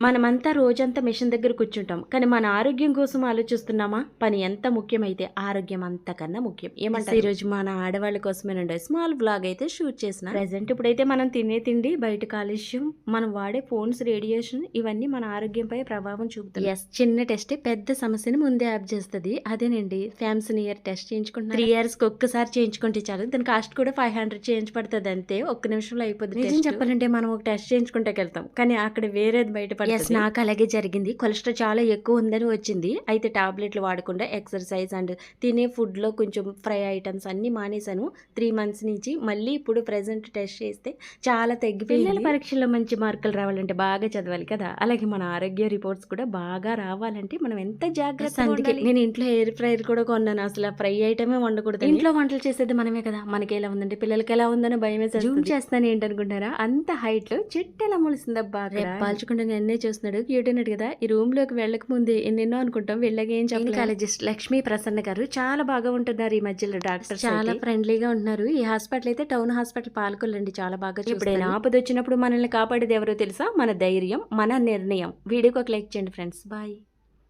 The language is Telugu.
మనమంతా రోజంతా మిషన్ దగ్గర కూర్చుంటాం. కానీ మన ఆరోగ్యం కోసం ఆలోచిస్తున్నామా? పని ఎంత ముఖ్యమైతే ఆరోగ్యం అంతకన్నా ముఖ్యం. ఏమంటారు? ఈరోజు మన ఆడవాళ్ళ కోసమేనండి స్మాల్ వ్లాగ్ అయితే షూట్ చేసిన. ప్రెజెంట్ ఇప్పుడైతే మనం తినే తిండి, బయట కాలుష్యం, మనం వాడే ఫోన్స్ రేడియేషన్ ఇవన్నీ మన ఆరోగ్యంపై ప్రభావం చూపుతాయి. ఎస్, చిన్న టెస్ట్ పెద్ద సమస్యని ముందే యాప్ చేస్తుంది. అదేనండి ఫ్యామ్సన్ ఇయర్ టెస్ట్ చేయించుకుంటున్నాను. 3 years ఒక్కసారి చేయించుకుంటే చాలు. దాని కాస్ట్ కూడా 500 చేంజ్ పడుతుంది అంతే. ఒక్క నిమిషంలో అయిపోతుంది. నిజం చెప్పాలంటే మనం ఒక టెస్ట్ చేయించుకుంటే వెళ్తాం, కానీ అక్కడ వేరేది బయట. ఎస్, నాకు అలాగే జరిగింది. కొలెస్ట్రాల్ చాలా ఎక్కువ ఉందని వచ్చింది. అయితే టాబ్లెట్లు వాడకుండా ఎక్సర్సైజ్ అండ్ తినే ఫుడ్లో కొంచెం ఫ్రై ఐటమ్స్ అన్నీ మానేశాను 3 months నుంచి. మళ్ళీ ఇప్పుడు ప్రెసెంట్ టెస్ట్ చేస్తే చాలా తగ్గిపోయింది. పిల్లల పరీక్షల్లో మంచి మార్కులు రావాలంటే బాగా చదవాలి కదా, అలాగే మన ఆరోగ్య రిపోర్ట్స్ కూడా బాగా రావాలంటే మనం ఎంత జాగ్రత్త. అందుకే నేను ఇంట్లో ఎయిర్ ఫ్రైర్ కూడా కొన్నాను. అసలు ఫ్రై ఐటమే వండకూడదు. ఇంట్లో వంటలు చేసేది మనమే కదా, మనకి ఎలా ఉందంటే పిల్లలకి ఎలా ఉందని భయం వేసి జూమ్ చేస్తాను. ఏంటనుకుంటారా, అంత హైట్ లో చెట్టు ఎలా మొలిసిందబ్బా. పాల్చుకుంటే నిన్నే చూస్తున్నాడు, క్యూట్ అన్నట్టు కదా. ఈ రూమ్ లోకి వెళ్ళక ముందే ఎన్నెన్నో అనుకుంటాం, వెళ్ళగా ఏం గైనకాలజిస్ట్ లక్ష్మీ ప్రసన్న గారు చాలా బాగా ఉంటున్నారు ఈ మధ్యలో. డాక్టర్ చాలా ఫ్రెండ్లీగా ఉంటున్నారు. ఈ హాస్పిటల్ అయితే టౌన్ హాస్పిటల్ పాలకొల్లండి, చాలా బాగా. ఎప్పుడైనా ఆపద వచ్చినప్పుడు మనల్ని కాపాడేది ఎవరో తెలుసా? మన ధైర్యం, మన నిర్ణయం. వీడియోకి ఒక లైక్ చేయండి ఫ్రెండ్స్. బాయ్.